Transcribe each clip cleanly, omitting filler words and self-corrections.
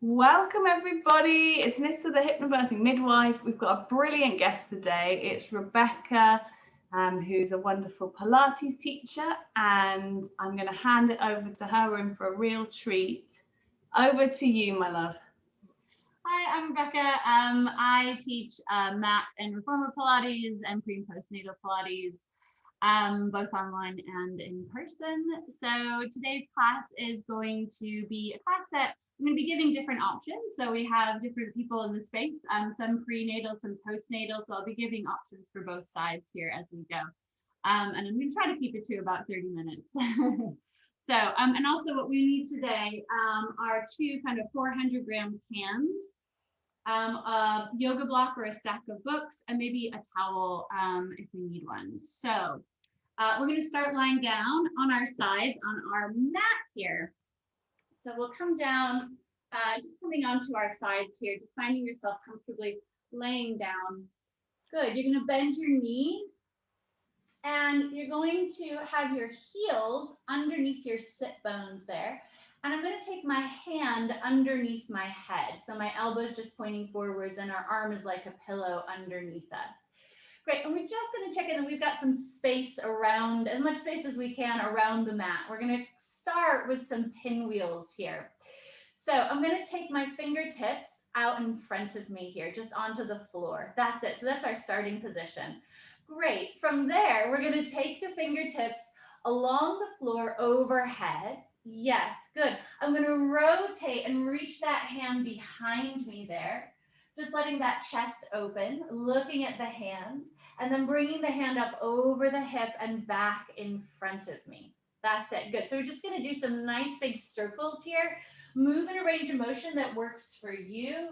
Welcome everybody, it's Nissa the Hypnobirthing Midwife. We've got a brilliant guest today. It's Rebecca, who's a wonderful Pilates teacher, and I'm going to hand it over to her. We're in for a real treat. Over to you, my love. Hi, I'm Rebecca. I teach mat and reformer Pilates and pre and postnatal Pilates, both online and in person. So today's class is going to be a class that I'm going to be giving different options. So we have different people in the space, some prenatal, some postnatal. So I'll be giving options for both sides here as we go. And I'm going to try to keep it to about 30 minutes. So, and also what we need today are two kind of 400-gram cans, a yoga block or a stack of books, and maybe a towel if we need one. So we're going to start lying down on our sides on our mat here. So we'll come down, just coming onto our sides here, just finding yourself comfortably laying down. Good. You're going to bend your knees. And you're going to have your heels underneath your sit bones there. And I'm going to take my hand underneath my head. So my elbow is just pointing forwards and our arm is like a pillow underneath us. Great. And we're just going to check in that we've got some space around, as much space as we can around the mat. We're going to start with some pinwheels here. So I'm going to take my fingertips out in front of me here, just onto the floor. That's it. So that's our starting position. Great. From there, we're going to take the fingertips along the floor overhead. Yes, good. I'm going to rotate and reach that hand behind me there. Just letting that chest open, looking at the hand, and then bringing the hand up over the hip and back in front of me. That's it. Good. So we're just going to do some nice big circles here. Move in a range of motion that works for you.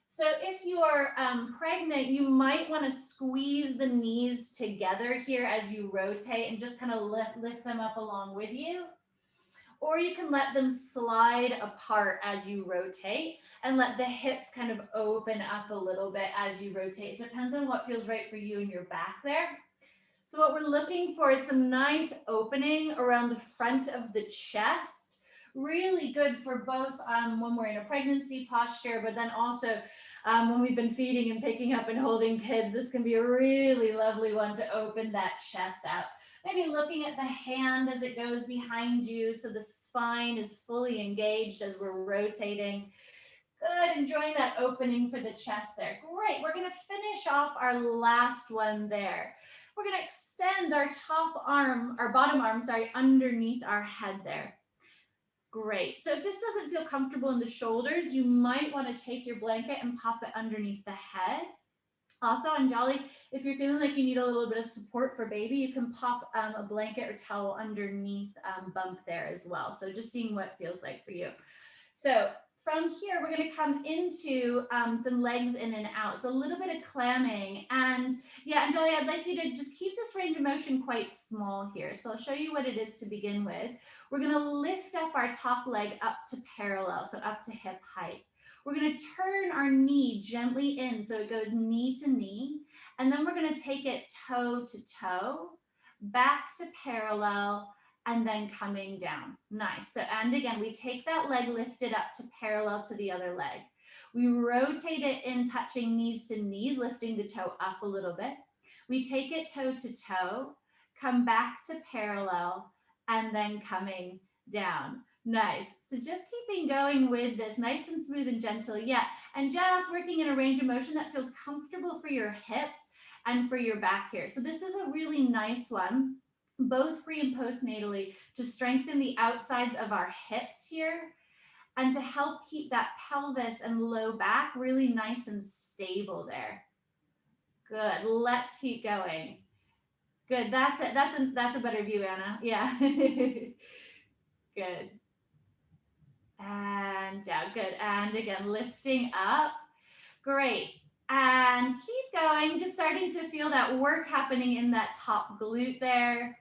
So if you are pregnant, you might want to squeeze the knees together here as you rotate and just kind of lift them up along with you. Or you can let them slide apart as you rotate and let the hips kind of open up a little bit as you rotate. It depends on what feels right for you and your back there. So what we're looking for is some nice opening around the front of the chest. Really good for both when we're in a pregnancy posture, but then also when we've been feeding and picking up and holding kids, this can be a really lovely one to open that chest out. Maybe looking at the hand as it goes behind you so the spine is fully engaged as we're rotating. Good, enjoying that opening for the chest there. Great, we're gonna finish off our last one there. We're gonna extend our top arm, our bottom arm, sorry, underneath our head there. Great. So if this doesn't feel comfortable in the shoulders, you might want to take your blanket and pop it underneath the head. Also on Jolly, if you're feeling like you need a little bit of support for baby, you can pop a blanket or towel underneath bump there as well. So just seeing what it feels like for you. So from here, we're going to come into some legs in and out. So a little bit of clamming. And yeah, Anjali, I'd like you to just keep this range of motion quite small here. So I'll show you what it is to begin with. We're going to lift up our top leg up to parallel, so up to hip height. We're going to turn our knee gently in, so it goes knee to knee. And then we're going to take it toe to toe, back to parallel, and then coming down. Nice. So, and again, we take that leg lifted up to parallel to the other leg. We rotate it in, touching knees to knees, lifting the toe up a little bit. We take it toe to toe, come back to parallel, and then coming down. Nice. So just keeping going with this, nice and smooth and gentle. Yeah. And just working in a range of motion that feels comfortable for your hips and for your back here. So this is a really nice one, both pre and postnatally, to strengthen the outsides of our hips here and to help keep that pelvis and low back really nice and stable there. Good. Let's keep going. Good. That's it. That's a better view, Anna. Yeah. Good. And down. Good. And again, lifting up. Great. And keep going. Just starting to feel that work happening in that top glute there.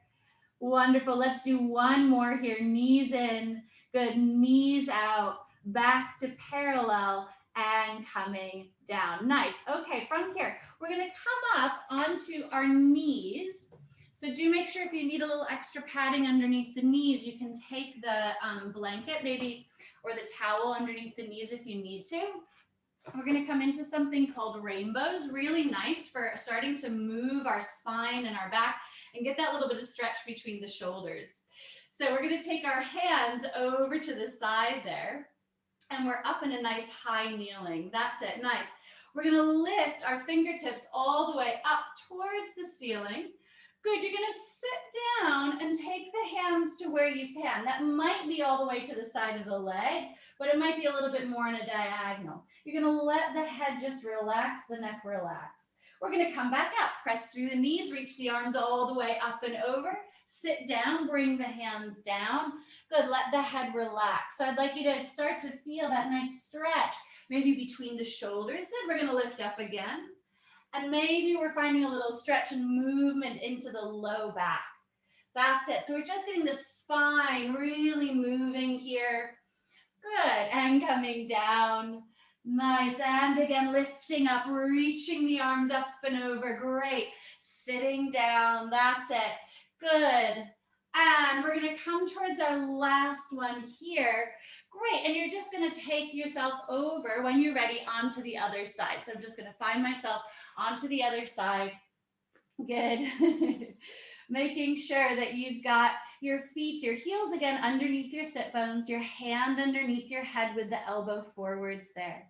Wonderful. Let's do one more here. Knees in. Good. Knees out. Back to parallel and coming down. Nice. Okay, from here, we're going to come up onto our knees. So do make sure if you need a little extra padding underneath the knees, you can take the blanket maybe, or the towel underneath the knees if you need to. We're going to come into something called rainbows, really nice for starting to move our spine and our back and get that little bit of stretch between the shoulders. So we're going to take our hands over to the side there, and we're up in a nice high kneeling. That's it, nice. We're going to lift our fingertips all the way up towards the ceiling. Good, you're going to sit down and take the hands to where you can. That might be all the way to the side of the leg, but it might be a little bit more in a diagonal. You're going to let the head just relax, the neck relax. We're going to come back up, press through the knees, reach the arms all the way up and over. Sit down, bring the hands down. Good, let the head relax. So I'd like you to start to feel that nice stretch, maybe between the shoulders. Good, we're going to lift up again. And maybe we're finding a little stretch and movement into the low back. That's it. So we're just getting the spine really moving here. Good, and coming down. Nice, and again, lifting up, reaching the arms up and over. Great, sitting down. That's it. Good. And we're going to come towards our last one here. Great. And you're just going to take yourself over when you're ready onto the other side. So I'm just going to find myself onto the other side. Good. Making sure that you've got your feet, your heels again underneath your sit bones, your hand underneath your head with the elbow forwards there.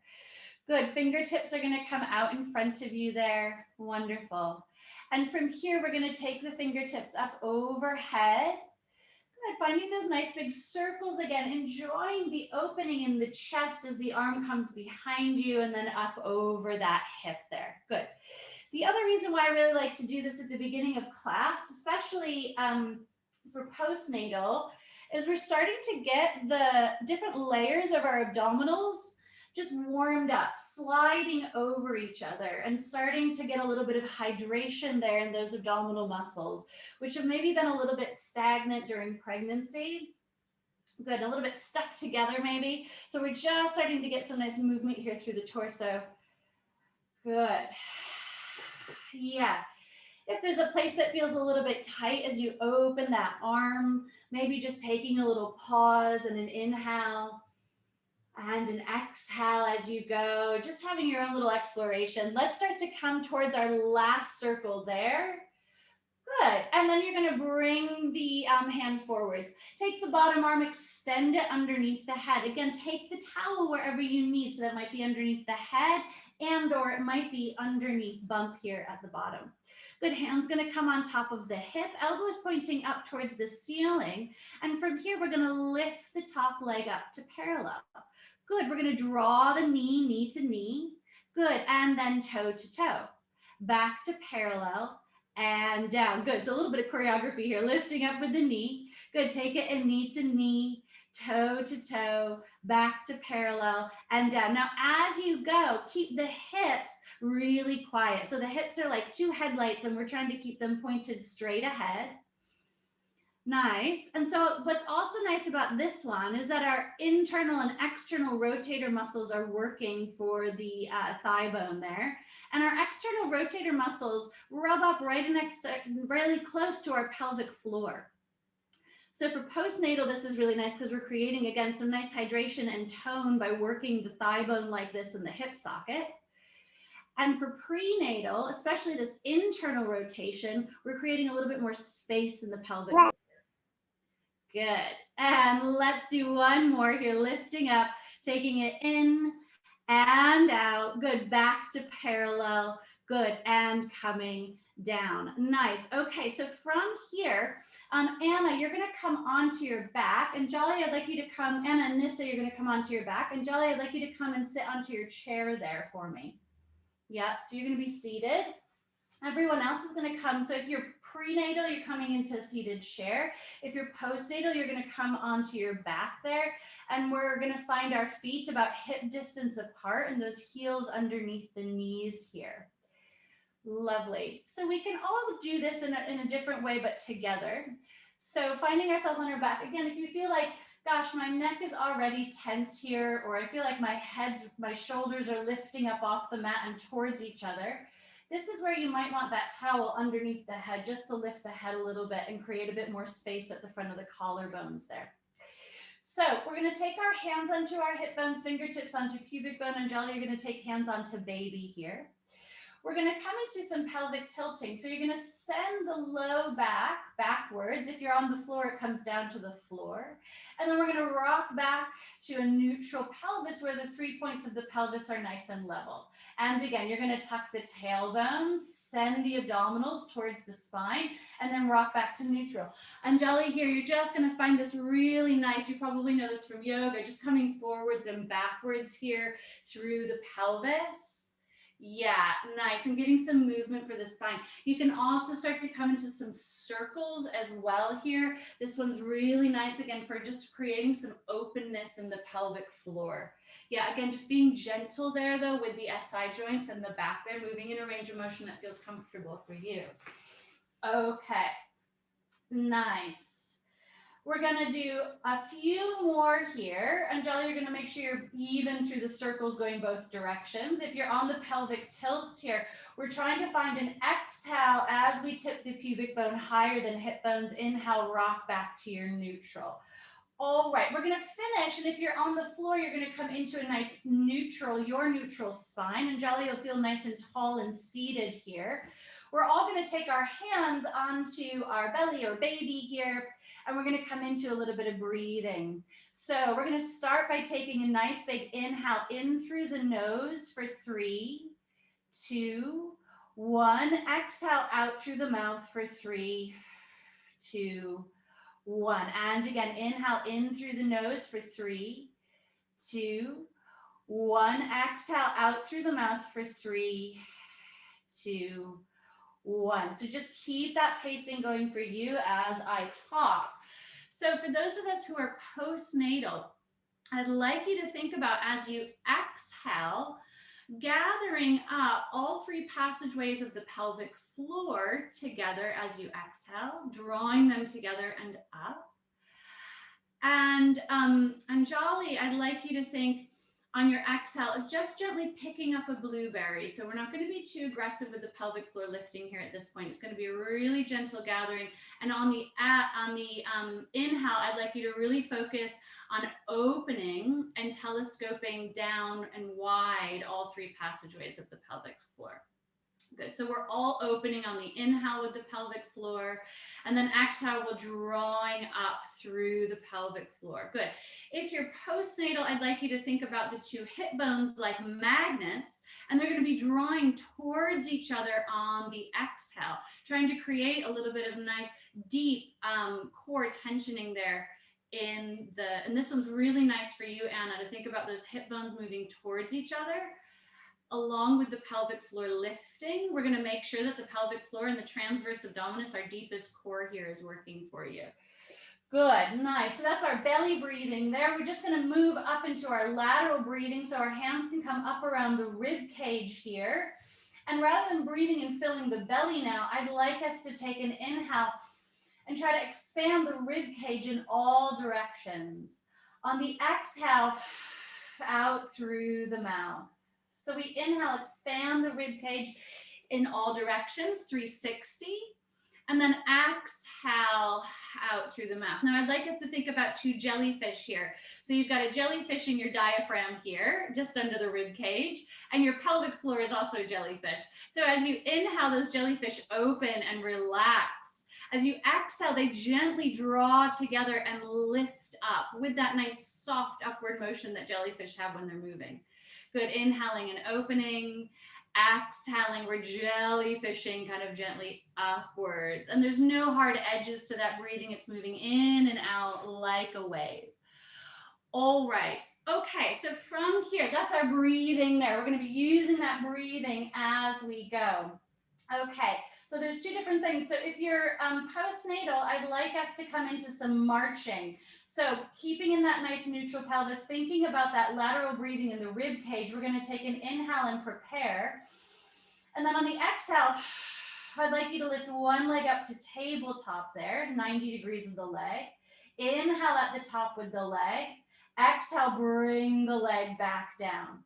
Good. Fingertips are going to come out in front of you there. Wonderful. And from here, we're going to take the fingertips up overhead. Good. Finding those nice big circles again, enjoying the opening in the chest as the arm comes behind you and then up over that hip there. Good. The other reason why I really like to do this at the beginning of class, especially for postnatal, is we're starting to get the different layers of our abdominals just warmed up, sliding over each other and starting to get a little bit of hydration there in those abdominal muscles, which have maybe been a little bit stagnant during pregnancy. Good, a little bit stuck together maybe. So we're just starting to get some nice movement here through the torso. Good. Yeah. If there's a place that feels a little bit tight as you open that arm, maybe just taking a little pause and an inhale and an exhale as you go, just having your own little exploration. Let's start to come towards our last circle there. Good. And then you're going to bring the hand forwards. Take the bottom arm, extend it underneath the head. Again, take the towel wherever you need. So that might be underneath the head and or it might be underneath bump here at the bottom. Good, hand's going to come on top of the hip, elbows pointing up towards the ceiling. And from here, we're going to lift the top leg up to parallel. Good, we're going to draw the knee to knee. Good, and then toe to toe. Back to parallel and down. Good, so a little bit of choreography here. Lifting up with the knee. Good, take it in knee to knee, toe to toe, back to parallel and down. Now, as you go, keep the hips really quiet. So the hips are like two headlights and we're trying to keep them pointed straight ahead. Nice. And so what's also nice about this one is that our internal and external rotator muscles are working for the thigh bone there. And our external rotator muscles rub up right next to, really close to our pelvic floor. So for postnatal, this is really nice because we're creating, again, some nice hydration and tone by working the thigh bone like this in the hip socket. And for prenatal, especially this internal rotation, we're creating a little bit more space in the pelvic floor. Good. And let's do one more here, lifting up, taking it in and out. Good. Back to parallel. Good. And coming down. Nice. Okay. So from here, Anna, you're going to come onto your back. And Jolly, I'd like you to come. Anna and Nissa, you're going to come onto your back. And Jolly, I'd like you to come and sit onto your chair there for me. Yep. So you're going to be seated. Everyone else is going to come. So if you're prenatal, you're coming into a seated chair. If you're postnatal, you're going to come onto your back there. And we're going to find our feet about hip distance apart and those heels underneath the knees here. Lovely. So we can all do this in a different way, but together. So finding ourselves on our back. Again, if you feel like, gosh, my neck is already tense here, or I feel like my shoulders are lifting up off the mat and towards each other, This is where you might want that towel underneath the head just to lift the head a little bit and create a bit more space at the front of the collarbones there. So we're going to take our hands onto our hip bones, fingertips onto pubic bone, and Jolly, you're going to take hands onto baby here. We're going to come into some pelvic tilting. So you're going to send the low back backwards. If you're on the floor, it comes down to the floor. And then we're going to rock back to a neutral pelvis where the 3 points of the pelvis are nice and level. And again, you're going to tuck the tailbone, send the abdominals towards the spine, and then rock back to neutral. And Jolly here, you're just going to find this really nice, you probably know this from yoga, just coming forwards and backwards here through the pelvis. Yeah, nice. And getting some movement for the spine. You can also start to come into some circles as well here. This one's really nice, again, for just creating some openness in the pelvic floor. Yeah, again, just being gentle there, though, with the SI joints and the back there, moving in a range of motion that feels comfortable for you. Okay, nice. We're going to do a few more here. And Jolly, you're going to make sure you're even through the circles going both directions. If you're on the pelvic tilts here, we're trying to find an exhale as we tip the pubic bone higher than hip bones. Inhale, rock back to your neutral. All right, we're going to finish. And if you're on the floor, you're going to come into a nice neutral, your neutral spine. And Jolly, you'll feel nice and tall and seated here. We're all going to take our hands onto our belly or baby here, and we're going to come into a little bit of breathing. So we're going to start by taking a nice big inhale in through the nose for 3, 2, 1. Exhale out through the mouth for 3, 2, 1. And again, inhale in through the nose for 3, 2, 1. Exhale out through the mouth for 3, 2, 1. So just keep that pacing going for you as I talk. So for those of us who are postnatal, I'd like you to think about, as you exhale, gathering up all 3 passageways of the pelvic floor together as you exhale, drawing them together and up. And Jolly, I'd like you to think on your exhale of just gently picking up a blueberry. So we're not going to be too aggressive with the pelvic floor lifting here at this point. It's going to be a really gentle gathering. And on the inhale, I'd like you to really focus on opening and telescoping down and wide all 3 passageways of the pelvic floor. Good. So we're all opening on the inhale with the pelvic floor, and then exhale, we're drawing up through the pelvic floor. Good. If you're postnatal, I'd like you to think about the 2 hip bones like magnets, and they're going to be drawing towards each other on the exhale, trying to create a little bit of nice deep core tensioning there. And this one's really nice for you, Anna, to think about those hip bones moving towards each other. Along with the pelvic floor lifting, we're going to make sure that the pelvic floor and the transverse abdominis, our deepest core here, is working for you. Good, nice. So that's our belly breathing there. We're just going to move up into our lateral breathing so our hands can come up around the rib cage here. And rather than breathing and filling the belly now, I'd like us to take an inhale and try to expand the rib cage in all directions. On the exhale, out through the mouth. So we inhale, expand the rib cage in all directions, 360. And then exhale out through the mouth. Now I'd like us to think about 2 jellyfish here. So you've got a jellyfish in your diaphragm here, just under the rib cage, and your pelvic floor is also jellyfish. So as you inhale, those jellyfish open and relax. As you exhale, they gently draw together and lift up with that nice soft upward motion that jellyfish have when they're moving. Good. Inhaling and opening. Exhaling, we're jellyfishing kind of gently upwards. And there's no hard edges to that breathing. It's moving in and out like a wave. All right. Okay. So from here, that's our breathing there. We're going to be using that breathing as we go. Okay. So there's 2 different things. So if you're postnatal, I'd like us to come into some marching. So keeping in that nice neutral pelvis, thinking about that lateral breathing in the rib cage, we're going to take an inhale and prepare. And then on the exhale, I'd like you to lift one leg up to tabletop there, 90 degrees of the leg. Inhale at the top with the leg. Exhale, bring the leg back down.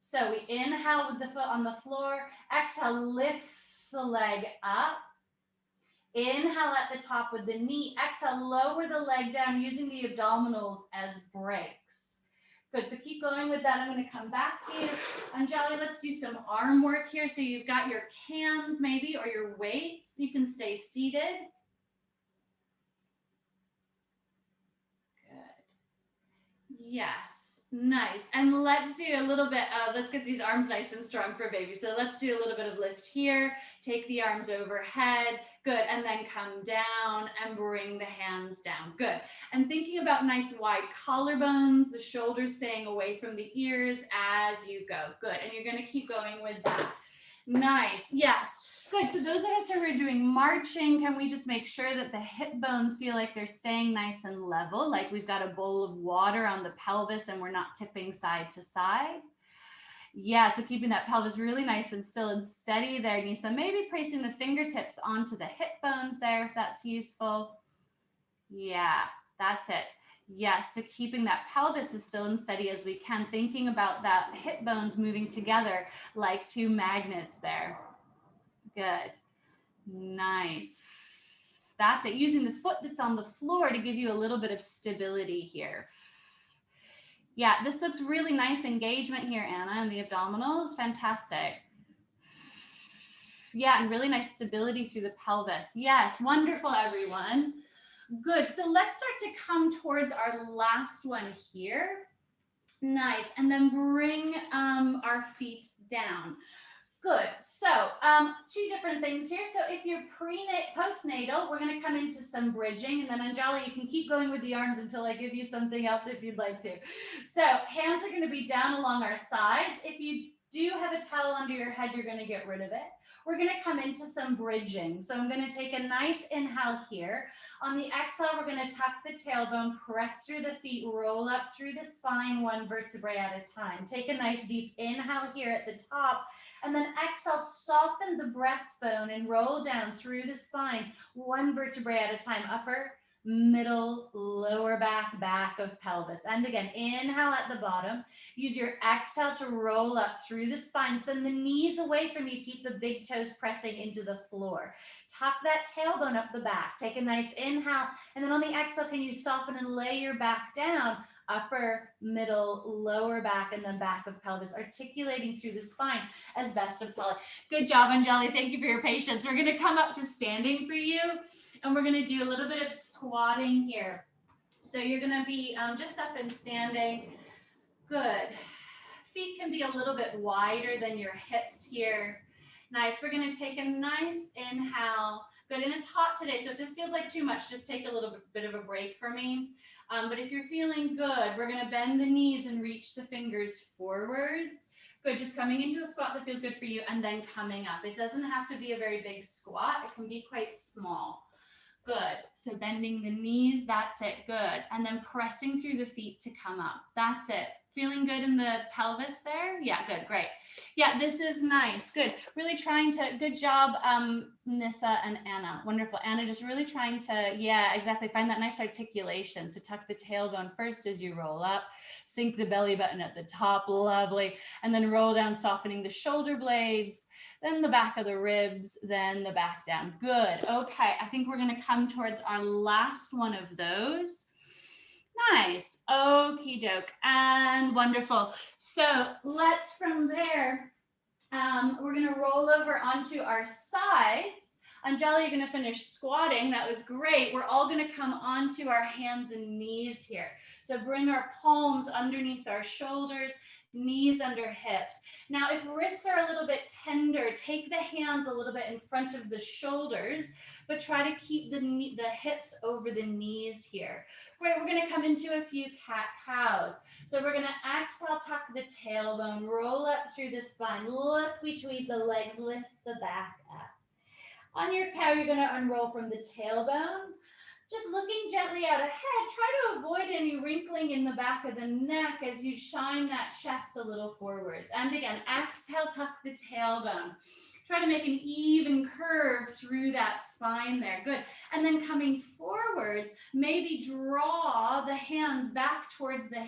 So we inhale with the foot on the floor, exhale, lift the leg up. Inhale at the top with the knee, exhale, lower the leg down using the abdominals as brakes. Good, so keep going with that. I'm going to come back to you. Anjali, let's do some arm work here. So you've got your hands maybe or your weights. You can stay seated. Good. Yes, nice. And let's do a little bit of, let's get these arms nice and strong for baby. So let's do a little bit of lift here. Take the arms overhead. Good, and then come down and bring the hands down. Good, and thinking about nice wide collarbones, the shoulders staying away from the ears as you go. Good, and you're gonna keep going with that. Nice, yes. Good, so those of us who are doing marching, can we just make sure that the hip bones feel like they're staying nice and level, like we've got a bowl of water on the pelvis and we're not tipping side to side? Yeah, so keeping that pelvis really nice and still and steady there, Nisa. Maybe placing the fingertips onto the hip bones there if that's useful. Yeah, that's it. Yes, so keeping that pelvis as still and steady as we can, thinking about that hip bones moving together like two magnets there. Good. Nice. That's it. Using the foot that's on the floor to give you a little bit of stability here. Yeah, this looks really nice engagement here, Anna, and the abdominals. Fantastic. Yeah, and really nice stability through the pelvis. Yes, wonderful, everyone. Good. So let's start to come towards our last one here. Nice. And then bring our feet down. Good. So two different things here. So if you're postnatal, we're going to come into some bridging, and then Anjali, you can keep going with the arms until I give you something else if you'd like to. So hands are going to be down along our sides. If you do have a towel under your head, you're going to get rid of it. We're going to come into some bridging. So I'm going to take a nice inhale here. On the exhale, we're going to tuck the tailbone, press through the feet, roll up through the spine, one vertebrae at a time. Take a nice deep inhale here at the top, and then exhale, soften the breastbone and roll down through the spine, one vertebrae at a time, upper, middle, lower back, back of pelvis. And again, inhale at the bottom. Use your exhale to roll up through the spine. Send the knees away from you. Keep the big toes pressing into the floor. Tuck that tailbone up the back. Take a nice inhale. And then on the exhale, can you soften and lay your back down? Upper, middle, lower back, and then back of pelvis, articulating through the spine as best of possible. Good job, Anjali. Thank you for your patience. We're going to come up to standing for you, and we're going to do a little bit of squatting here. So you're going to be just up and standing. Good. Feet can be a little bit wider than your hips here. Nice. We're going to take a nice inhale. Good. And it's hot today, so if this feels like too much, just take a little bit of a break for me. But if you're feeling good, we're going to bend the knees and reach the fingers forwards. Good. Just coming into a squat that feels good for you, and then coming up. It doesn't have to be a very big squat. It can be quite small. Good. So bending the knees. That's it. Good. And then pressing through the feet to come up. That's it. Feeling good in the pelvis there? Yeah, good, great. Yeah, this is nice, good. Really trying to, good job, Nissa and Anna, wonderful. Anna, just really trying to, yeah, exactly, find that nice articulation. So tuck the tailbone first as you roll up, sink the belly button at the top, lovely, and then roll down, softening the shoulder blades, then the back of the ribs, then the back down. Good, okay, I think we're gonna come towards our last one of those. Nice. Okie doke. And wonderful. So let's from there, we're going to roll over onto our sides. Anjali, you're going to finish squatting. That was great. We're all going to come onto our hands and knees here. So bring our palms underneath our shoulders, knees under hips. Now, if wrists are a little bit tender, take the hands a little bit in front of the shoulders, but try to keep the hips over the knees here. Great, we're going to come into a few cat-cows. So we're going to exhale, tuck the tailbone, roll up through the spine, look between the legs, lift the back up. On your cow, you're going to unroll from the tailbone. Just looking gently out ahead, try to avoid any wrinkling in the back of the neck as you shine that chest a little forwards. And again, exhale, tuck the tailbone. Try to make an even curve through that spine there. Good. And then coming forwards, maybe draw the hands back towards the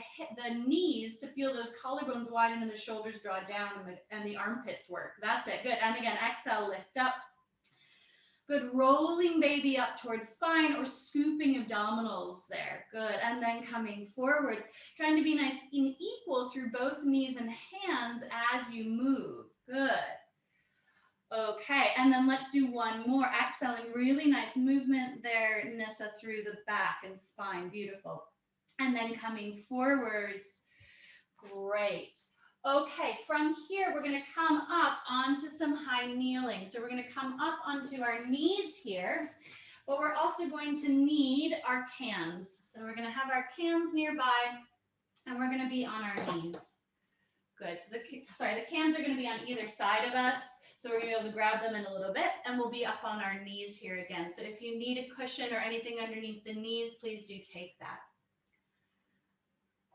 knees to feel those collarbones widen and the shoulders draw down and the armpits work. That's it. Good. And again, exhale, lift up. Good, rolling baby up towards spine or scooping abdominals there. Good, and then coming forwards, trying to be nice and equal through both knees and hands as you move. Good. Okay, and then let's do one more. Exhaling, really nice movement there, Nissa, through the back and spine. Beautiful. And then coming forwards. Great. Okay, from here, we're going to come up onto some high kneeling. So we're going to come up onto our knees here, but we're also going to need our cans. So we're going to have our cans nearby, and we're going to be on our knees. Good. So the cans are going to be on either side of us. So we're going to be able to grab them in a little bit, and we'll be up on our knees here again. So if you need a cushion or anything underneath the knees, please do take that.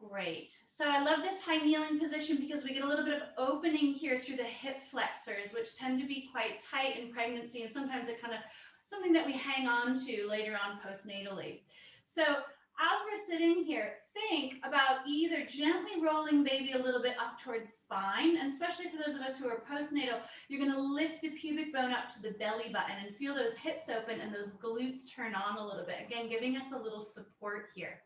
Great. So I love this high kneeling position because we get a little bit of opening here through the hip flexors, which tend to be quite tight in pregnancy, and sometimes it kind of something that we hang on to later on postnatally. So as we're sitting here, think about either gently rolling baby a little bit up towards spine, and especially for those of us who are postnatal, you're going to lift the pubic bone up to the belly button and feel those hips open and those glutes turn on a little bit. Again, giving us a little support here.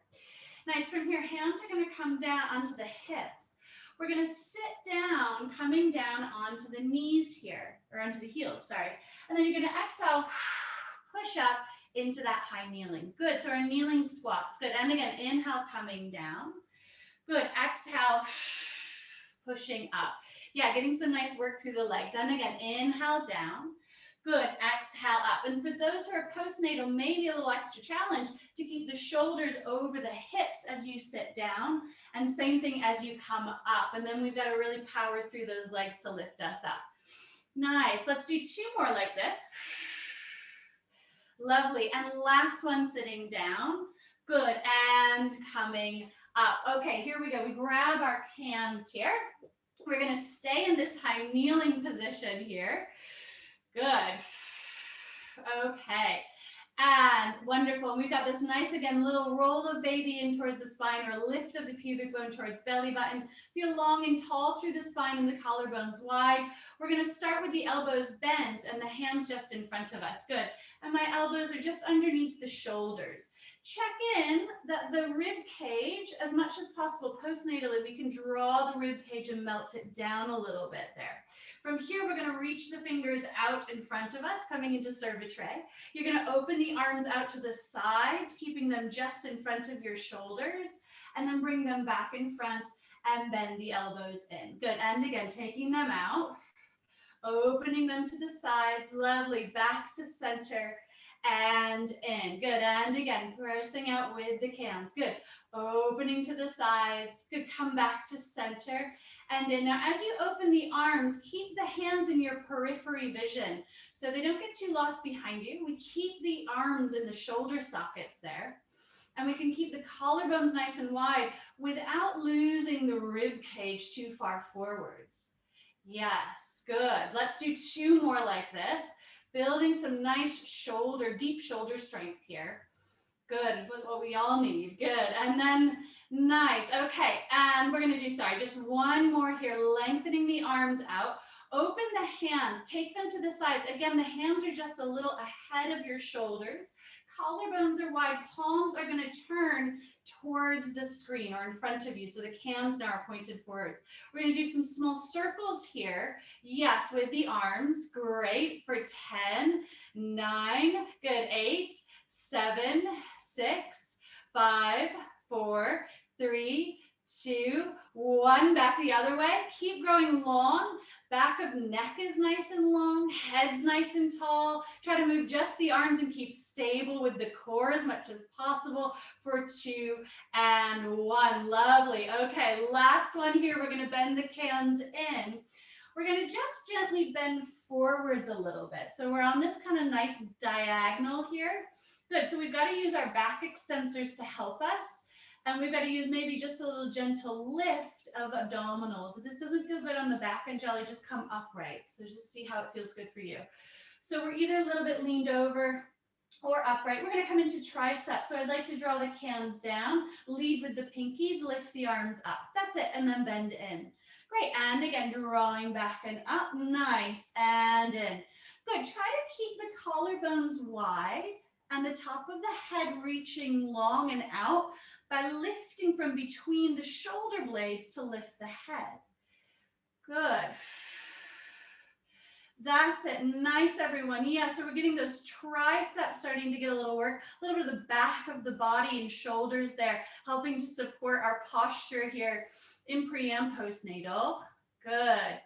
Nice. From here, hands are going to come down onto the hips. We're going to sit down, coming down onto the knees here, or onto the heels, sorry. And then you're going to exhale, push up into that high kneeling. Good. So our kneeling squats. Good. And again, inhale, coming down. Good. Exhale, pushing up. Yeah, getting some nice work through the legs. And again, inhale down. Good, exhale up. And for those who are postnatal, maybe a little extra challenge to keep the shoulders over the hips as you sit down, and same thing as you come up. And then we've got to really power through those legs to lift us up. Nice, let's do two more like this. Lovely, and last one sitting down. Good, and coming up. Okay, here we go. We grab our cans here. We're gonna stay in this high kneeling position here. Good. Okay. And wonderful. We've got this nice, again, little roll of baby in towards the spine, or lift of the pubic bone towards belly button. Feel long and tall through the spine and the collarbones wide. We're going to start with the elbows bent and the hands just in front of us. Good. And my elbows are just underneath the shoulders. Check in that the rib cage, as much as possible postnatally, we can draw the rib cage and melt it down a little bit there. From here, we're going to reach the fingers out in front of us, coming into cervitre. You're going to open the arms out to the sides, keeping them just in front of your shoulders, and then bring them back in front and bend the elbows in. Good. And again, taking them out, opening them to the sides. Lovely. Back to center and in. Good. And again, pressing out with the cans. Good. Opening to the sides. Good. Come back to center and in. Now, as you open the arms, keep the hands in your periphery vision so they don't get too lost behind you. We keep the arms in the shoulder sockets there. And we can keep the collarbones nice and wide without losing the rib cage too far forwards. Yes, good. Let's do two more like this. Building some nice shoulder, deep shoulder strength here. Good, that's what we all need. Good, and then nice. Okay, and we're gonna do, just one more here. Lengthening the arms out. Open the hands, take them to the sides. Again, the hands are just a little ahead of your shoulders. Collarbones are wide, palms are gonna turn towards the screen or in front of you. So the cans now are pointed forward. We're gonna do some small circles here. Yes, with the arms, great, for 10, 9, good, 8, 7, 6, 5, 4, 3, 2, 1, back the other way. Keep growing long. Back of neck is nice and long, head's nice and tall. Try to move just the arms and keep stable with the core as much as possible for 2 and 1. Lovely. Okay, last one here. We're going to bend the cans in. We're going to just gently bend forwards a little bit. So we're on this kind of nice diagonal here. Good. So we've got to use our back extensors to help us. And we've got to use maybe just a little gentle lift of abdominals. If this doesn't feel good on the back, Anjali, just come upright. So just see how it feels good for you. So we're either a little bit leaned over or upright. We're going to come into tricep. So I'd like to draw the hands down, lead with the pinkies, lift the arms up. That's it, and then bend in. Great, and again, drawing back and up. Nice, and in. Good, try to keep the collarbones wide and the top of the head reaching long and out by lifting from between the shoulder blades to lift the head. Good. That's it. Nice, everyone. Yeah, so we're getting those triceps starting to get a little work, a little bit of the back of the body and shoulders there, helping to support our posture here in pre and postnatal. Good.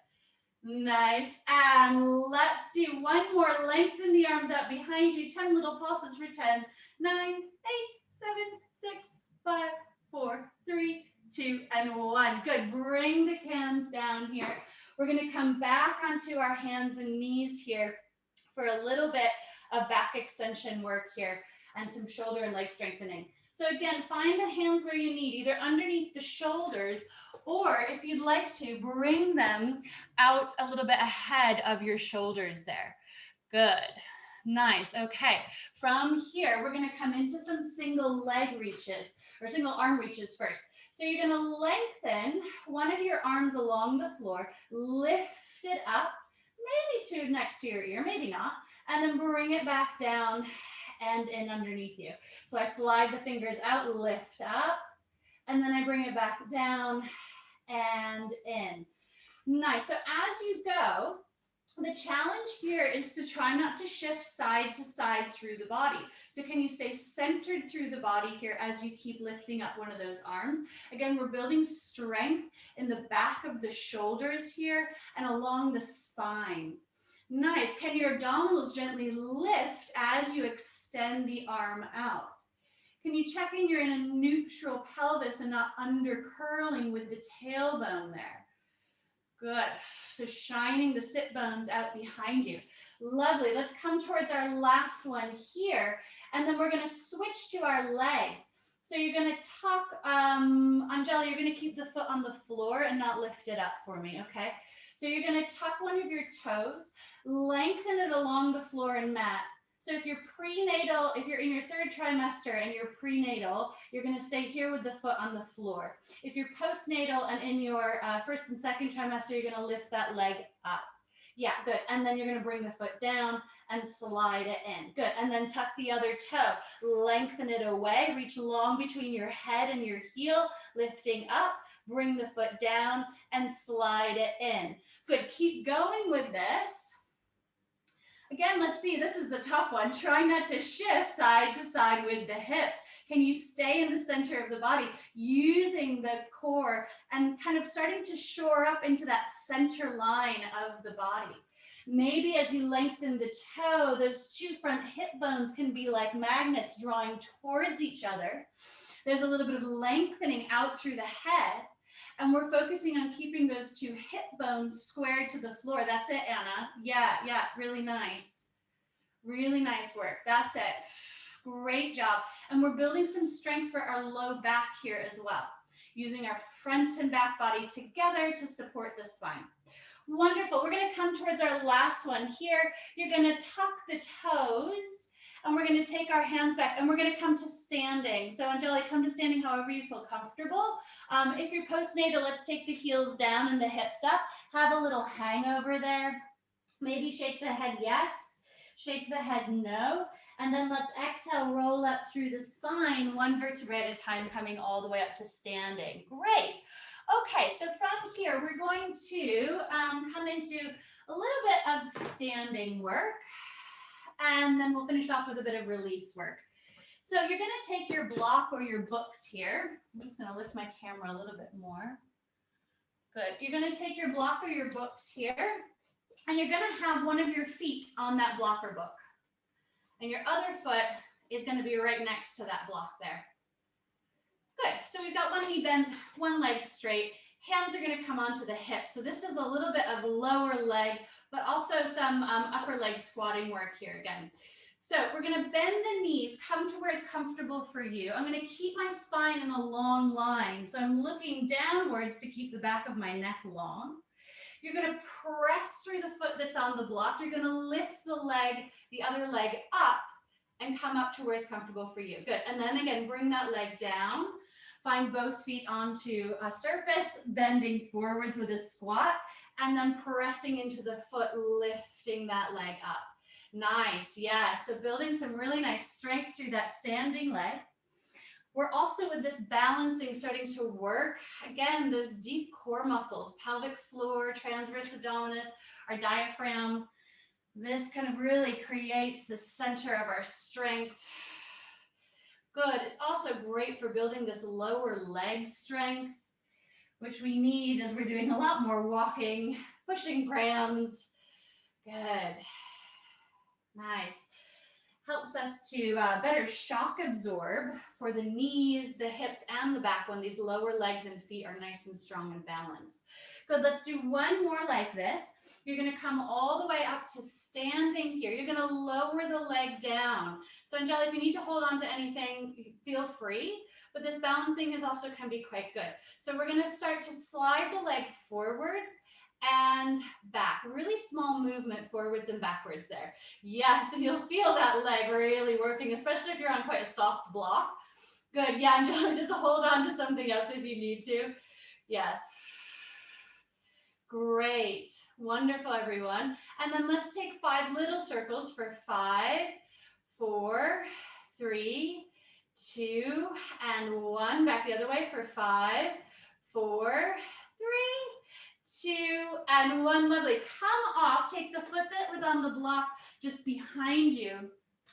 Nice. And let's do one more. Lengthen the arms out behind you. 10 little pulses for 10, 9, 8, 7, 6, 5, 4, 3, 2, and 1. Good. Bring the hands down here. We're going to come back onto our hands and knees here for a little bit of back extension work here and some shoulder and leg strengthening. So again, find the hands where you need, either underneath the shoulders, or if you'd like to, bring them out a little bit ahead of your shoulders there. Good. Nice. Okay. From here, we're going to come into some single leg reaches or single arm reaches first. So you're going to lengthen one of your arms along the floor, lift it up, maybe to next to your ear, maybe not, and then bring it back down and in underneath you. So I slide the fingers out, lift up, and then I bring it back down and in. Nice. So as you go, the challenge here is to try not to shift side to side through the body. So can you stay centered through the body here as you keep lifting up one of those arms? Again, we're building strength in the back of the shoulders here and along the spine. Nice. Can your abdominals gently lift as you extend the arm out? Can you check in you're in a neutral pelvis and not under curling with the tailbone there? Good. So shining the sit bones out behind you. Lovely. Let's come towards our last one here. And then we're going to switch to our legs. So you're going to tuck, Anjali, you're going to keep the foot on the floor and not lift it up for me, okay? So you're going to tuck one of your toes, lengthen it along the floor and mat. So if you're prenatal, if you're in your third trimester and you're prenatal, you're going to stay here with the foot on the floor. If you're postnatal and in your first and second trimester, you're going to lift that leg up. Yeah, good. And then you're going to bring the foot down and slide it in. Good. And then tuck the other toe, lengthen it away, reach long between your head and your heel, lifting up, bring the foot down and slide it in. Good. Keep going with this. Again, let's see, this is the tough one. Try not to shift side to side with the hips. Can you stay in the center of the body, using the core and kind of starting to shore up into that center line of the body? Maybe as you lengthen the toe, those two front hip bones can be like magnets drawing towards each other. There's a little bit of lengthening out through the head. And we're focusing on keeping those two hip bones squared to the floor. That's it, Anna. Yeah, really nice. Really nice work. That's it. Great job. And we're building some strength for our low back here as well, using our front and back body together to support the spine. Wonderful. We're going to come towards our last one here. You're going to tuck the toes. And we're going to take our hands back and we're going to come to standing. So Anjali, come to standing however you feel comfortable. If you're postnatal, let's take the heels down and the hips up. Have a little hangover there. Maybe shake the head yes, shake the head no. And then let's exhale, roll up through the spine, one vertebrae at a time, coming all the way up to standing. Great. Okay, so from here, we're going to come into a little bit of standing work. And then we'll finish off with a bit of release work. So you're going to take your block or your books here. I'm just going to lift my camera a little bit more. Good. You're going to take your block or your books here, and you're going to have one of your feet on that block or book. And your other foot is going to be right next to that block there. Good. So we've got one knee bent, one leg straight. Hands are going to come onto the hips. So this is a little bit of lower leg, but also some upper leg squatting work here again. So we're going to bend the knees, come to where it's comfortable for you. I'm going to keep my spine in a long line. So I'm looking downwards to keep the back of my neck long. You're going to press through the foot that's on the block. You're going to lift the leg, the other leg up and come up to where it's comfortable for you. Good. And then again, bring that leg down. Find both feet onto a surface, bending forwards with a squat, and then pressing into the foot, lifting that leg up. Nice. Yeah. So building some really nice strength through that standing leg. We're also with this balancing starting to work. Again, those deep core muscles, pelvic floor, transverse abdominis, our diaphragm. This kind of really creates the center of our strength. Good. It's also great for building this lower leg strength, which we need as we're doing a lot more walking, pushing prams. Good. Nice. Helps us to better shock absorb for the knees, the hips, and the back when these lower legs and feet are nice and strong and balanced. Good, let's do one more like this. You're gonna come all the way up to standing here. You're gonna lower the leg down. So Angela, if you need to hold on to anything, feel free, but this balancing is also can be quite good. So we're gonna start to slide the leg forwards and back. Really small movement forwards and backwards there. Yes, and you'll feel that leg really working, especially if you're on quite a soft block. Good, yeah, Angela, just hold on to something else if you need to. Yes. Great, wonderful everyone. And then let's take 5 little circles for 5, 4, 3, 2, and 1. Back the other way for 5, 4, 3, 2, and 1. Lovely. Come off, take the foot that was on the block just behind you,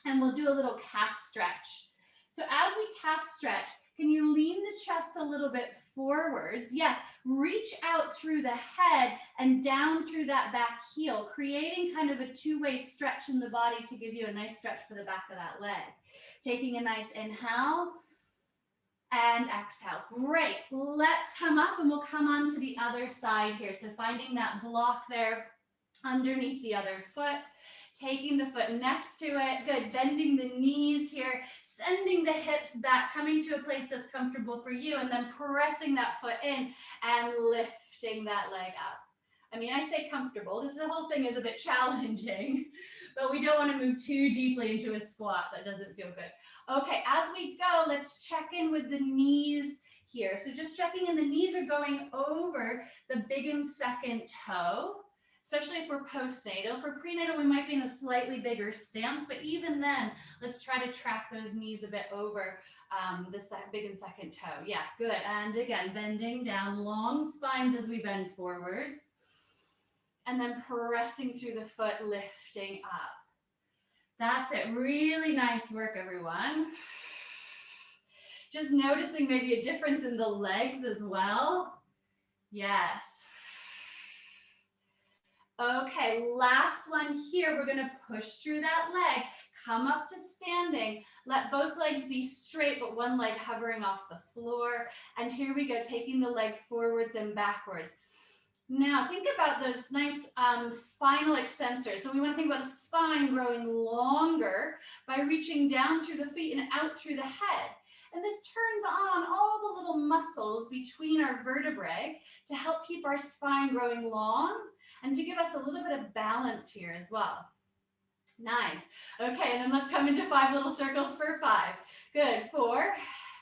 and we'll do a little calf stretch. So as we calf stretch, can you lean the chest a little bit forwards? Yes, reach out through the head and down through that back heel, creating kind of a two-way stretch in the body to give you a nice stretch for the back of that leg. Taking a nice inhale and exhale. Great. Let's come up and we'll come on to the other side here. So finding that block there underneath the other foot, taking the foot next to it. Good. Bending the knees here, sending the hips back, coming to a place that's comfortable for you, and then pressing that foot in and lifting that leg up. I mean, I say comfortable. The whole thing is a bit challenging, but we don't want to move too deeply into a squat. That doesn't feel good. Okay, as we go, let's check in with the knees here. So just checking in, the knees are going over the big and second toe, especially if we're postnatal. For prenatal, we might be in a slightly bigger stance, but even then, let's try to track those knees a bit over the big and second toe. Yeah, good. And again, bending down, long spines as we bend forwards. And then pressing through the foot, lifting up. That's it. Really nice work, everyone. Just noticing maybe a difference in the legs as well. Yes. Okay, last one here. We're going to push through that leg. Come up to standing. Let both legs be straight, but one leg hovering off the floor. And here we go, taking the leg forwards and backwards. Now, think about those nice spinal extensors. So we want to think about the spine growing longer by reaching down through the feet and out through the head. And this turns on all the little muscles between our vertebrae to help keep our spine growing long and to give us a little bit of balance here as well. Nice. Okay, and then let's come into 5 little circles for 5. Good. 4,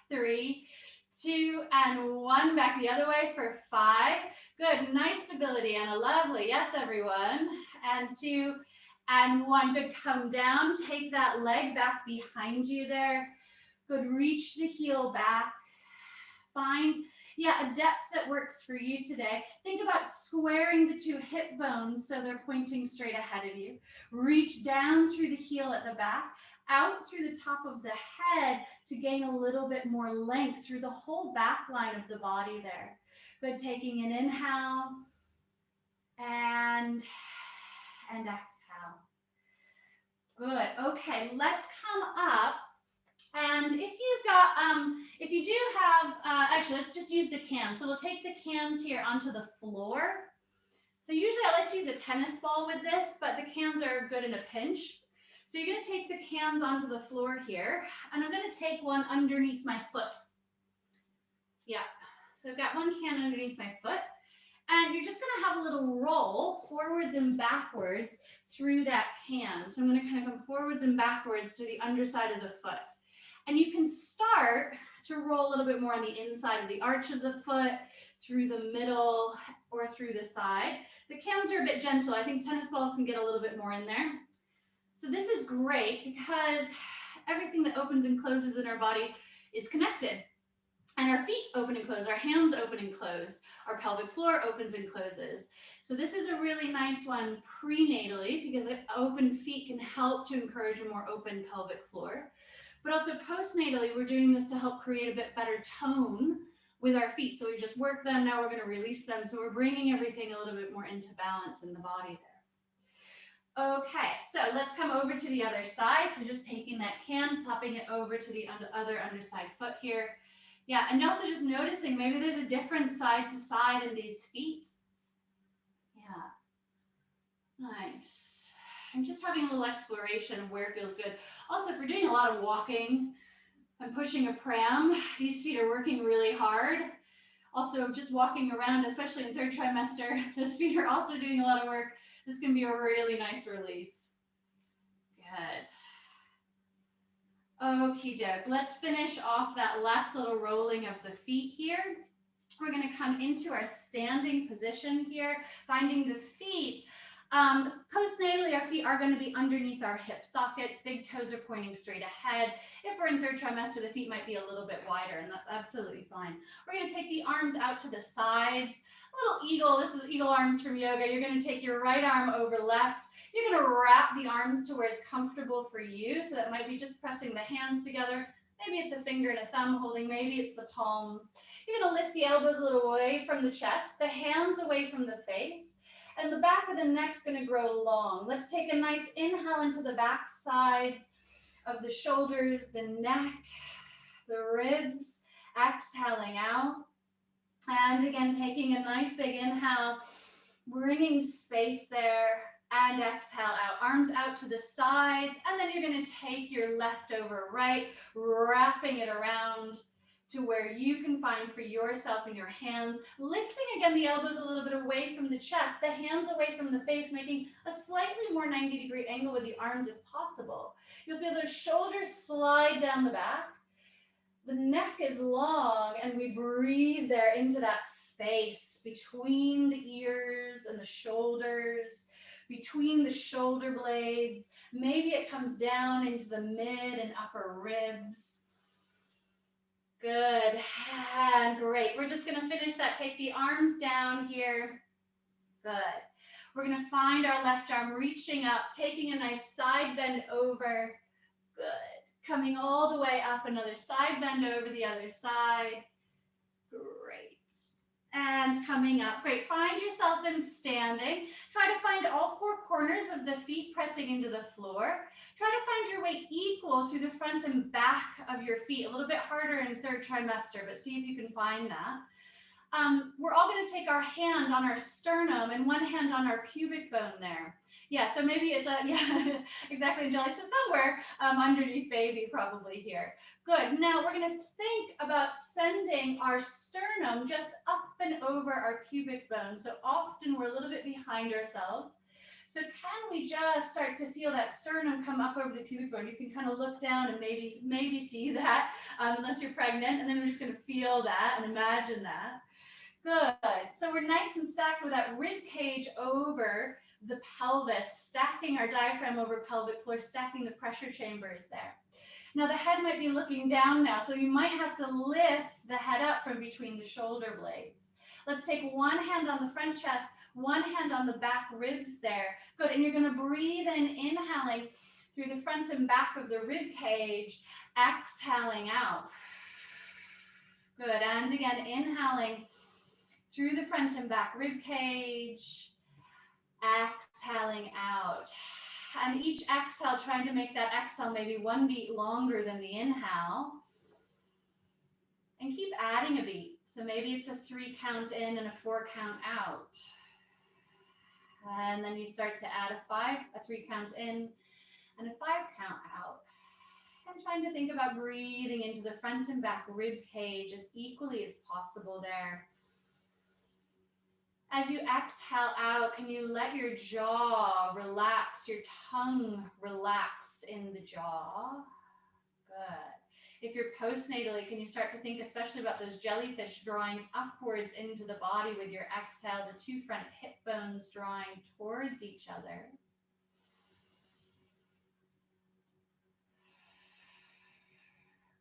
3, 2, and 1. Back the other way for 5. Good. Nice stability, Anna. Lovely. Yes, everyone. And 2 and 1. Good. Come down. Take that leg back behind you there. Good. Reach the heel back. Find, a depth that works for you today. Think about squaring the 2 hip bones so they're pointing straight ahead of you. Reach down through the heel at the back, out through the top of the head to gain a little bit more length through the whole back line of the body there. Good, taking an inhale and exhale. Good, okay, let's come up. And if you've got, if you do have, actually, let's just use the cans. So we'll take the cans here onto the floor. So usually I like to use a tennis ball with this, but the cans are good in a pinch. So you're going to take the hands onto the floor here, and I'm going to take one underneath my foot. Yeah, so I've got one can underneath my foot, and you're just going to have a little roll forwards and backwards through that can. So I'm going to kind of come forwards and backwards to the underside of the foot. And you can start to roll a little bit more on the inside of the arch of the foot, through the middle, or through the side. The cans are a bit gentle. I think tennis balls can get a little bit more in there. So this is great because everything that opens and closes in our body is connected. And our feet open and close, our hands open and close, our pelvic floor opens and closes. So this is a really nice one prenatally because open feet can help to encourage a more open pelvic floor. But also postnatally, we're doing this to help create a bit better tone with our feet. So we just work them, now we're going to release them. So we're bringing everything a little bit more into balance in the body there. Okay, so let's come over to the other side. So just taking that can, flopping it over to the other underside foot here. Yeah, and also just noticing maybe there's a different side to side in these feet. Yeah, nice. I'm just having a little exploration of where it feels good. Also, if we're doing a lot of walking and pushing a pram, these feet are working really hard. Also, just walking around, especially in third trimester, those feet are also doing a lot of work. This can be a really nice release. Good. Okie doke. Let's finish off that last little rolling of the feet here. We're going to come into our standing position here, finding the feet. Postnatally, our feet are going to be underneath our hip sockets. Big toes are pointing straight ahead. If we're in third trimester, the feet might be a little bit wider, and that's absolutely fine. We're going to take the arms out to the sides. A little eagle. This is eagle arms from yoga. You're going to take your right arm over left. You're going to wrap the arms to where it's comfortable for you. So that might be just pressing the hands together. Maybe it's a finger and a thumb holding. Maybe it's the palms. You're going to lift the elbows a little away from the chest, the hands away from the face, and the back of the neck's going to grow long. Let's take a nice inhale into the back sides of the shoulders, the neck, the ribs, exhaling out. And again, taking a nice big inhale, bringing space there, and exhale out. Arms out to the sides, and then you're going to take your left over right, wrapping it around to where you can find for yourself in your hands. Lifting again the elbows a little bit away from the chest, the hands away from the face, making a slightly more 90-degree angle with the arms if possible. You'll feel those shoulders slide down the back. The neck is long, and we breathe there into that space between the ears and the shoulders, between the shoulder blades. Maybe it comes down into the mid and upper ribs. Good, and great. We're just gonna finish that. Take the arms down here. Good. We're gonna find our left arm reaching up, taking a nice side bend over. Good. Coming all the way up, another side bend over the other side. Great. And coming up. Great. Find yourself in standing. Try to find all four corners of the feet pressing into the floor. Try to find your weight equal through the front and back of your feet. A little bit harder in third trimester, but see if you can find that. We're all going to take our hand on our sternum and one hand on our pubic bone there. Yeah, so maybe it's yeah, exactly, Jelly. So somewhere underneath baby probably here. Good. Now we're going to think about sending our sternum just up and over our pubic bone. So often we're a little bit behind ourselves. So can we just start to feel that sternum come up over the pubic bone? You can kind of look down and maybe see that unless you're pregnant. And then we're just going to feel that and imagine that. Good. So we're nice and stacked with that rib cage over the pelvis, stacking our diaphragm over pelvic floor, stacking the pressure chambers there. Now the head might be looking down now, so you might have to lift the head up from between the shoulder blades. Let's take one hand on the front chest, one hand on the back ribs there. Good, and you're going to breathe in, inhaling through the front and back of the rib cage, exhaling out. Good, and again, inhaling through the front and back rib cage, exhaling out. And each exhale, trying to make that exhale maybe one beat longer than the inhale. And keep adding a beat. So maybe it's a 3 count in and a 4 count out. And then you start to add a 5, a 3 count in, and a 5 count out. And trying to think about breathing into the front and back rib cage as equally as possible there. As you exhale out, can you let your jaw relax, your tongue relax in the jaw? Good. If you're postnatally, can you start to think especially about those jellyfish drawing upwards into the body with your exhale, the 2 front hip bones drawing towards each other?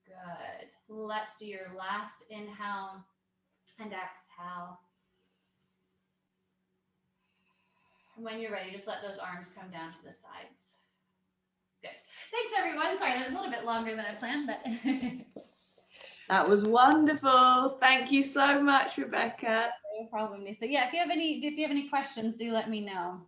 Good. Let's do your last inhale and exhale. And when you're ready, just let those arms come down to the sides. Good. Thanks, everyone. Sorry, that was a little bit longer than I planned, but That was wonderful. Thank you so much, Rebecca. no problem, Lisa. Yeah, if you have any questions, do let me know.